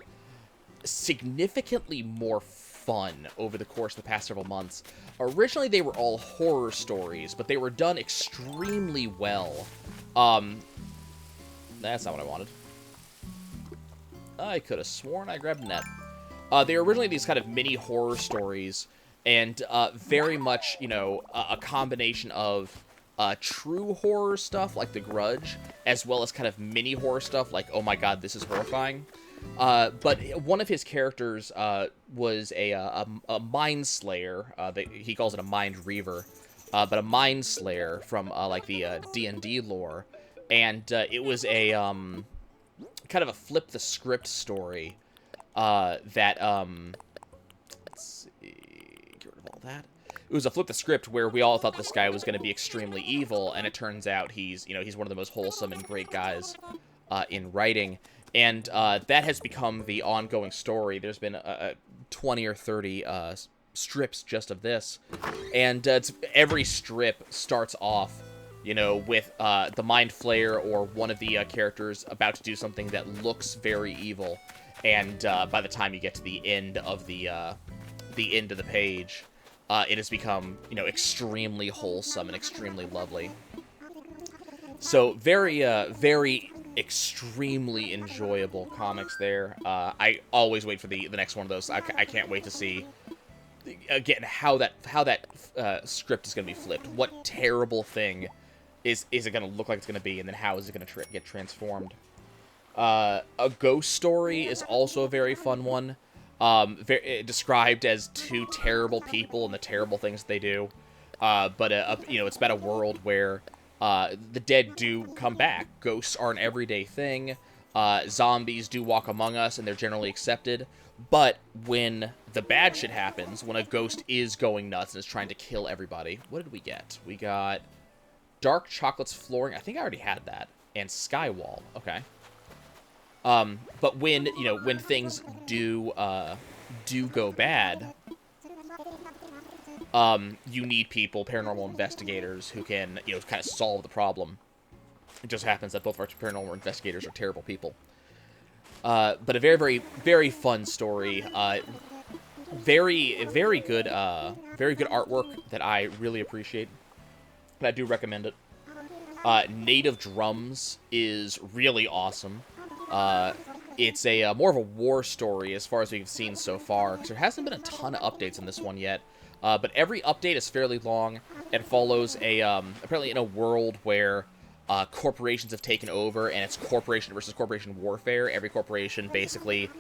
significantly more fun over the course of the past several months. Originally, they were all horror stories, but they were done extremely well. That's not what I wanted. I could have sworn I grabbed a net. They were originally these kind of mini horror stories, and very much, you know, a combination of true horror stuff like The Grudge, as well as kind of mini horror stuff like, oh my god, this is horrifying. But one of his characters was a mind slayer. He calls it a mind reaver, but a mind slayer from like the D&D lore, and it was a kind of a flip the script story that let's see, get rid of all that. It was a flip the script where we all thought this guy was going to be extremely evil, and it turns out he's one of the most wholesome and great guys in writing. And that has become the ongoing story. There's been 20 or 30 strips just of this. And every strip starts off, you know, with the Mind Flayer or one of the characters about to do something that looks very evil. And by the time you get to the end of the page, it has become, you know, extremely wholesome and extremely lovely. So very extremely enjoyable comics there. I always wait for the next one of those. I can't wait to see again how that script is going to be flipped. What terrible thing is it going to look like it's going to be, and then how is it going to get transformed? A ghost story is also a very fun one. Described as two terrible people and the terrible things they do. But you know, it's about a world where the dead do come back. Ghosts are an everyday thing. Zombies do walk among us, and they're generally accepted. But when the bad shit happens, when a ghost is going nuts and is trying to kill everybody, what did we get? We got Dark Chocolate's Flooring. I think I already had that. And Skywall. Okay. But when, you know, when things do go bad, you need people, paranormal investigators, who can, you know, kind of solve the problem. It just happens that both of our paranormal investigators are terrible people. But a very, very, very fun story. Very, very good artwork that I really appreciate. And I do recommend it. Native Drums is really awesome. It's a more of a war story as far as we've seen so far, because there hasn't been a ton of updates in this one yet. But every update is fairly long and follows apparently in a world where corporations have taken over, and it's corporation versus corporation warfare. Every corporation basically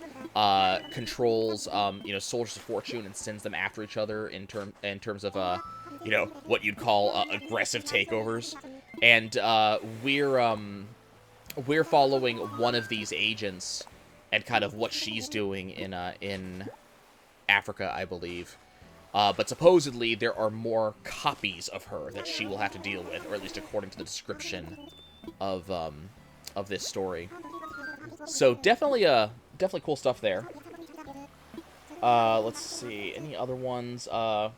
controls you know, soldiers of fortune and sends them after each other in terms of you know, what you'd call aggressive takeovers. And we're following one of these agents and kind of what she's doing in Africa, I believe. But supposedly there are more copies of her that she will have to deal with, or at least according to the description of this story. So definitely cool stuff there. Let's see. Any other ones? The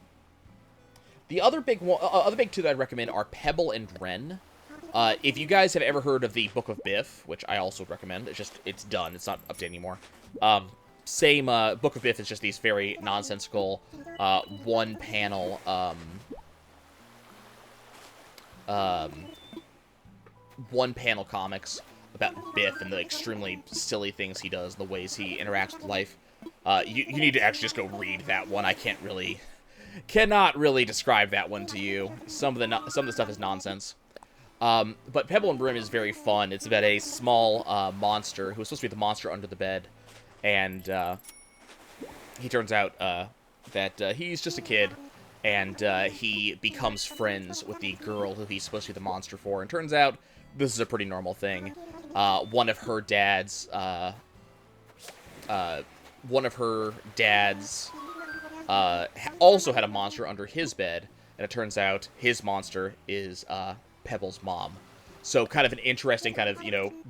other big one, other big two that I'd recommend are Pebble and Ren. If you guys have ever heard of the Book of Biff, which I also recommend, it's done. It's not updated anymore. Same, Book of Biff is just these very nonsensical, one-panel, one-panel comics about Biff and the extremely silly things he does, and the ways he interacts with life. You need to actually just go read that one. I cannot really describe that one to you. Some of the stuff is nonsense. But Pebble and Rim is very fun. It's about a small monster who's supposed to be the monster under the bed, and he turns out that he's just a kid, and he becomes friends with the girl who he's supposed to be the monster for. And turns out this is a pretty normal thing. One of her dads also had a monster under his bed, and it turns out his monster is Pebble's mom. So kind of an interesting kind of,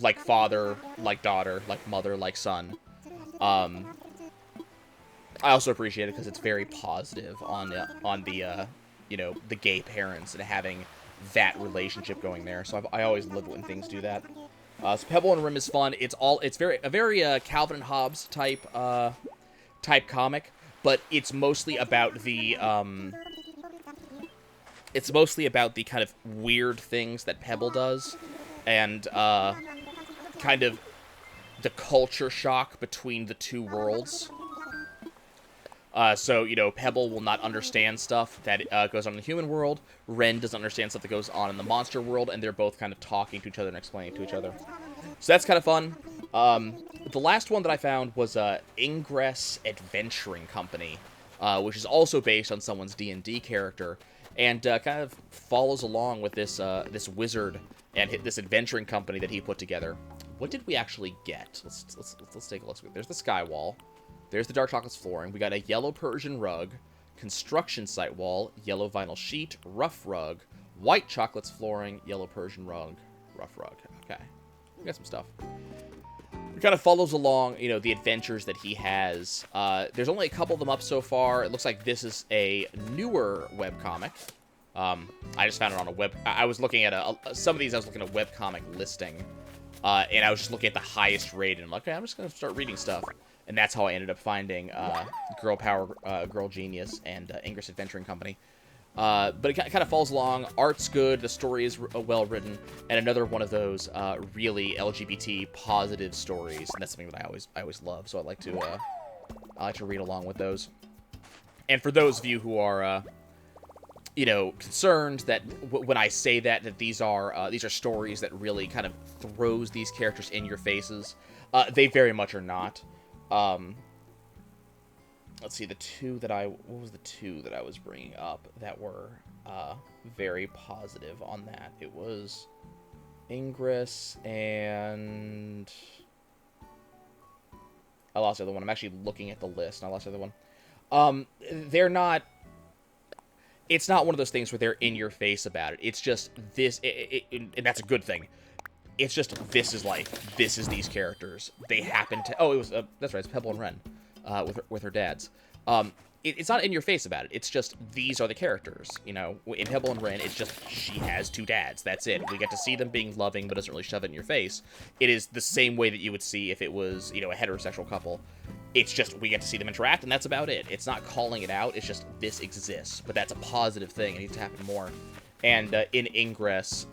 like father, like daughter, like mother, like son. I also appreciate it because it's very positive on the the gay parents and having that relationship going there. So I always love it when things do that. So Pebble and Rim is fun. It's a very Calvin and Hobbes type comic, but it's mostly about the kind of weird things that Pebble does, and kind of the culture shock between the two worlds. So, Pebble will not understand stuff that goes on in the human world. Ren doesn't understand stuff that goes on in the monster world, and they're both kind of talking to each other and explaining to each other. So that's kind of fun. The last one that I found was Ingress Adventuring Company, which is also based on someone's D&D character, and kind of follows along with this wizard and this adventuring company that he put together. What did we actually get? Let's take a look. There's the sky wall. There's the dark chocolate's flooring. We got a yellow Persian rug, construction site wall, yellow vinyl sheet, rough rug, white chocolate's flooring, yellow Persian rug, rough rug. Okay, we got some stuff. It kind of follows along, the adventures that he has. There's only a couple of them up so far. It looks like this is a newer webcomic. I just found it on a web. I was looking at some of these. I was looking at a webcomic listing, and I was just looking at the highest rate, and I'm like, okay, I'm just gonna start reading stuff. And that's how I ended up finding Girl Power, Girl Genius, and Ingress Adventuring Company. But it kind of falls along. Art's good. The story is well written, and another one of those really LGBT positive stories. And that's something that I always love. So I like to read along with those. And for those of you who are concerned that when I say that these are stories that really kind of throws these characters in your faces, they very much are not. Let's see, what was the two that I was bringing up that were very positive on that? It was Ingress and I lost the other one. I'm actually looking at the list, and I lost the other one. They're not... It's not one of those things where they're in your face about it. It's just this, and that's a good thing. It's just, this is life. This is these characters. They happen to... Oh, it was... that's right, it's Pebble and Ren with her dads. It's not in your face about it. It's just, these are the characters. In Pebble and Ren, it's just, she has two dads. That's it. We get to see them being loving, but doesn't really shove it in your face. It is the same way that you would see if it was, a heterosexual couple. It's just, we get to see them interact, and that's about it. It's not calling it out. It's just, this exists. But that's a positive thing. It needs to happen more. And in Ingress,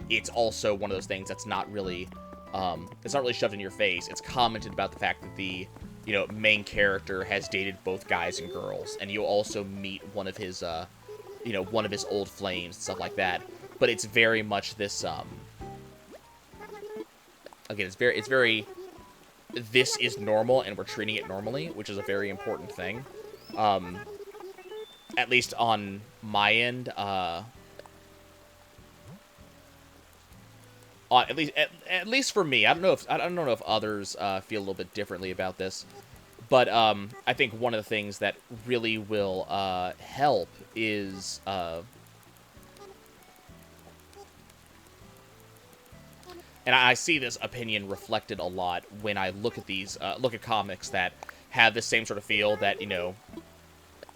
it's also one of those things that's not really, shoved in your face. It's commented about the fact that the, main character has dated both guys and girls, and you'll also meet one of his old flames and stuff like that. But it's very much this, again, it's very, this is normal, and we're treating it normally, which is a very important thing. At least on my end, at least for me, I don't know if others feel a little bit differently about this, but I think one of the things that really will help is and I see this opinion reflected a lot when I look at these look at comics that have the same sort of feel that, you know,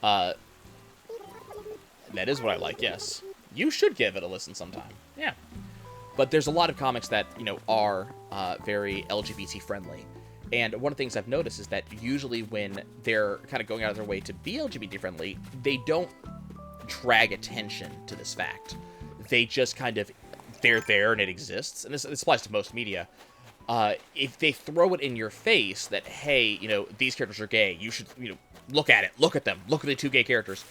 that is what I like, yes. You should give it a listen sometime. Yeah. But there's a lot of comics that, you know, are very LGBT friendly. And one of the things I've noticed is that usually when they're kind of going out of their way to be LGBT friendly, they don't drag attention to this fact. They just kind of, they're there and it exists. And this applies to most media. If they throw it in your face that, hey, you know, these characters are gay, you should, you know, look at it, look at them, look at the two gay characters.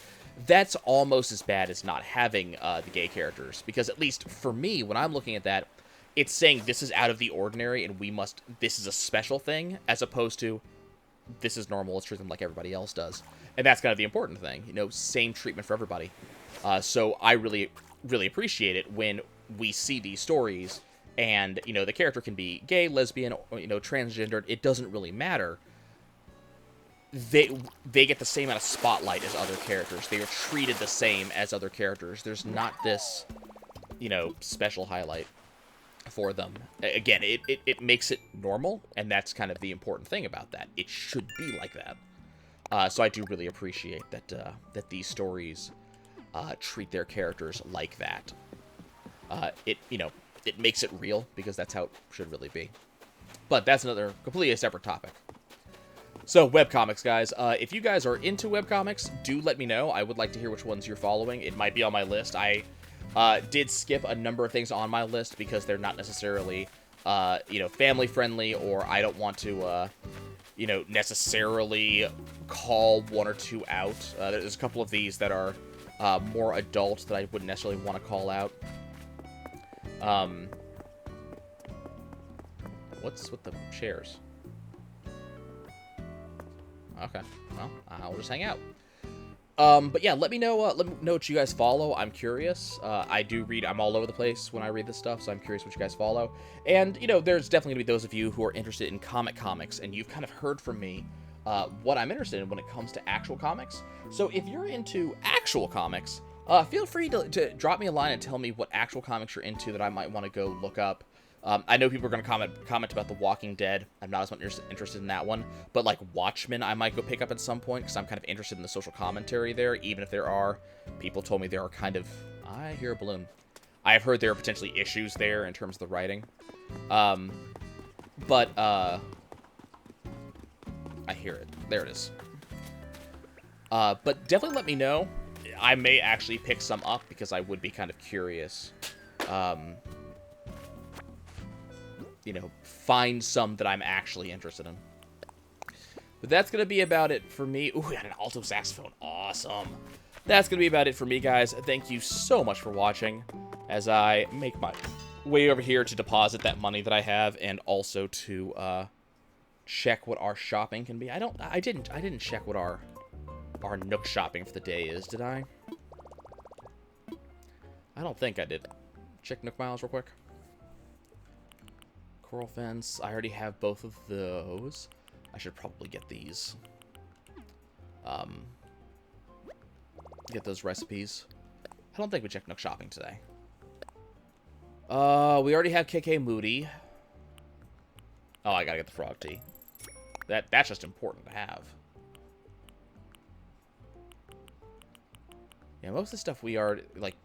That's almost as bad as not having the gay characters. Because at least for me, when I'm looking at that, it's saying this is out of the ordinary and this is a special thing, as opposed to this is normal, let's treat them like everybody else does. And that's kind of the important thing, you know, same treatment for everybody. So I really, really appreciate it when we see these stories and, you know, the character can be gay, lesbian, or, you know, transgendered, it doesn't really matter. They get the same amount of spotlight as other characters. They are treated the same as other characters. There's not this, you know, special highlight for them. Again, it makes it normal, and that's kind of the important thing about that. It should be like that. So I do really appreciate that that these stories treat their characters like that. You know, it makes it real, because that's how it should really be. But that's another completely separate topic. So, webcomics, guys. If you guys are into webcomics, do let me know. I would like to hear which ones you're following. It might be on my list. I did skip a number of things on my list because they're not necessarily, you know, family-friendly, or I don't want to, you know, necessarily call one or two out. There's a couple of these that are more adult that I wouldn't necessarily want to call out. What's with the chairs? Okay, well, I'll just hang out. But yeah, let me know what you guys follow. I'm curious. I do read, I'm all over the place when I read this stuff, so I'm curious what you guys follow. And, you know, there's definitely gonna be those of you who are interested in comics, and you've kind of heard from me what I'm interested in when it comes to actual comics. So if you're into actual comics, feel free to drop me a line and tell me what actual comics you're into that I might want to go look up. I know people are going to comment about The Walking Dead. I'm not as much interested in that one. But, like, Watchmen, I might go pick up at some point, because I'm kind of interested in the social commentary there, even if there are... People told me there are kind of... I hear a balloon. I have heard there are potentially issues there in terms of the writing. But, I hear it. There it is. But definitely let me know. I may actually pick some up, because I would be kind of curious. You know, find some that I'm actually interested in. But that's going to be about it for me. Ooh, we got an alto saxophone. Awesome. That's going to be about it for me, guys. Thank you so much for watching as I make my way over here to deposit that money that I have, and also to check what our shopping can be. I didn't check what our Nook shopping for the day is, did I? I don't think I did. Check Nook Miles real quick. Coral Fence. I already have both of those. I should probably get these. Get those recipes. I don't think we checked Nook Shopping today. We already have KK Moody. Oh, I gotta get the frog tea. That's just important to have. Yeah, most of the stuff we are, like,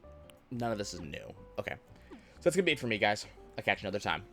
none of this is new. Okay. So that's gonna be it for me, guys. I'll catch you another time.